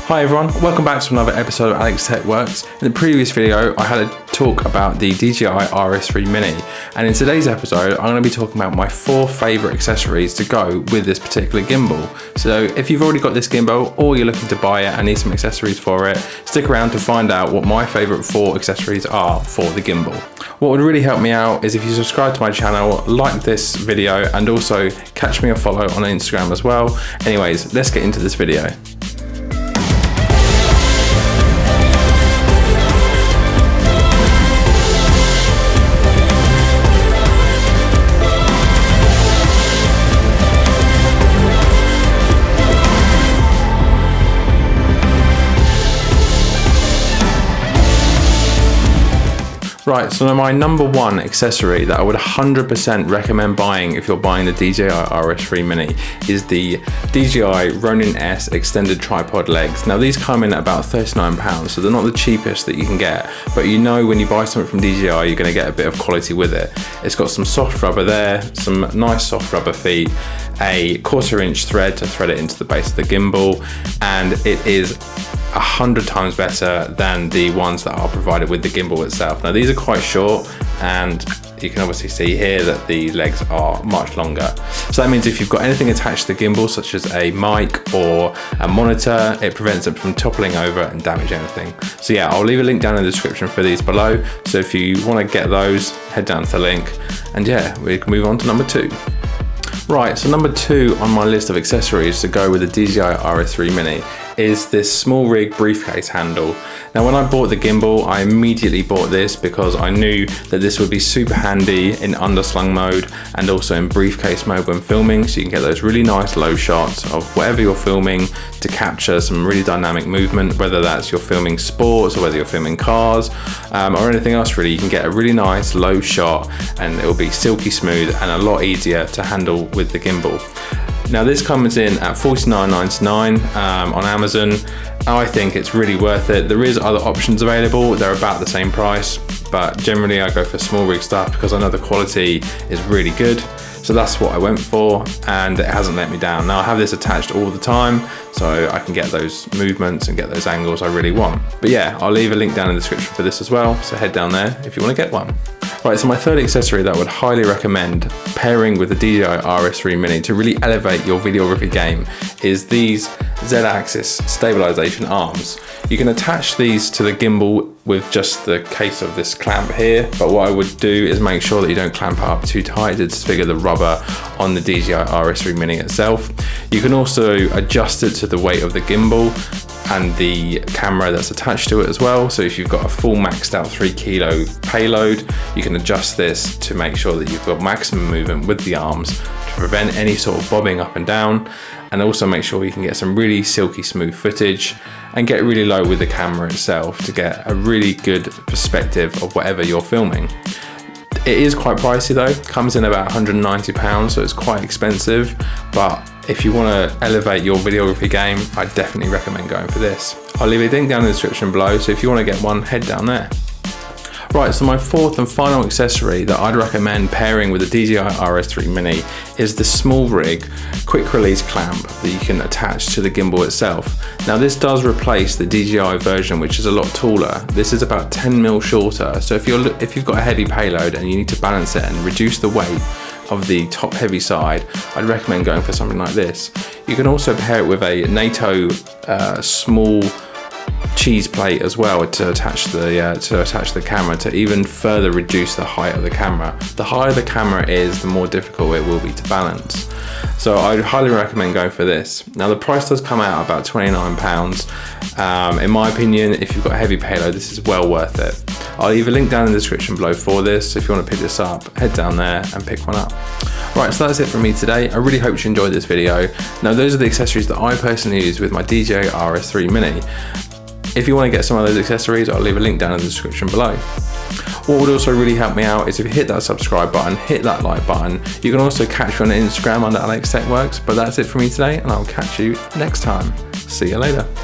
Hi everyone, welcome back to another episode of AlexTechWorks. In the previous video, I had a talk about the DJI RS3 Mini, and in today's episode, I'm going to be talking about my 4 favourite accessories to go with this particular gimbal. So if you've already got this gimbal or you're looking to buy it and need some accessories for it, stick around to find out what my favourite 4 accessories are for the gimbal. What would really help me out is if you subscribe to my channel, like this video, and also catch me a follow on Instagram as well. Anyways, let's get into this video. Right, so my number 1 accessory that I would 100% recommend buying if you're buying the DJI RS3 Mini is the DJI Ronin S extended tripod legs. Now these come in at about £39, so they're not the cheapest that you can get, but you know when you buy something from DJI you're going to get a bit of quality with it. It's got some soft rubber there, some nice soft rubber feet, a 1/4 inch thread to thread it into the base of the gimbal, and it is 100 times better than the ones that are provided with the gimbal itself. Now these are quite short, and you can obviously see here that the legs are much longer. So that means if you've got anything attached to the gimbal, such as a mic or a monitor, it prevents it from toppling over and damage anything. So yeah, I'll leave a link down in the description for these below. So if you want to get those, head down to the link, and yeah, we can move on to number 2. Right, so number 2 on my list of accessories to go with the DJI RS3 Mini is this SmallRig briefcase handle. Now when I bought the gimbal, I immediately bought this because I knew that this would be super handy in underslung mode and also in briefcase mode when filming, so you can get those really nice low shots of whatever you're filming to capture some really dynamic movement, whether that's you're filming sports or whether you're filming cars or anything else really. You can get a really nice low shot and it will be silky smooth and a lot easier to handle with the gimbal. Now this comes in at $49.99 on Amazon. I think it's really worth it. There is other options available, they're about the same price, but generally I go for SmallRig stuff because I know the quality is really good. So that's what I went for, and it hasn't let me down. Now I have this attached all the time, so I can get those movements and get those angles I really want. But yeah, I'll leave a link down in the description for this as well, so head down there if you want to get one. Right, so my 3rd accessory that I would highly recommend pairing with the DJI RS3 Mini to really elevate your videography game is these Z-Axis Stabilisation arms. You can attach these to the gimbal with just the case of this clamp here, but what I would do is make sure that you don't clamp it up too tight to disfigure the rubber on the DJI RS3 Mini itself. You can also adjust it to the weight of the gimbal and the camera that's attached to it as well. So if you've got a full maxed out 3 kilo payload, you can adjust this to make sure that you've got maximum movement with the arms to prevent any sort of bobbing up and down, and also make sure you can get some really silky smooth footage and get really low with the camera itself to get a really good perspective of whatever you're filming. It is quite pricey though, comes in about £190, so it's quite expensive, but if you want to elevate your videography game, I definitely recommend going for this. I'll leave a link down in the description below, so if you want to get one, head down there. Right, so my 4th and final accessory that I'd recommend pairing with the DJI RS3 Mini is the SmallRig quick release clamp that you can attach to the gimbal itself. Now this does replace the DJI version, which is a lot taller. This is about 10mm shorter, so if you've got a heavy payload and you need to balance it and reduce the weight of the top heavy side, I'd recommend going for something like this. You can also pair it with a NATO small cheese plate as well to attach the camera to even further reduce the height of the camera. The higher the camera is, the more difficult it will be to balance. So I'd highly recommend going for this. Now the price does come out about £29. In my opinion, if you've got a heavy payload, this is well worth it. I'll leave a link down in the description below for this, so if you want to pick this up, head down there and pick one up. Right, so that's it from me today. I really hope you enjoyed this video. Now those are the accessories that I personally use with my DJI RS3 Mini. If you want to get some of those accessories, I'll leave a link down in the description below. What would also really help me out is if you hit that subscribe button, hit that like button. You can also catch me on Instagram under AlexTechWorks. But that's it from me today, and I'll catch you next time. See you later.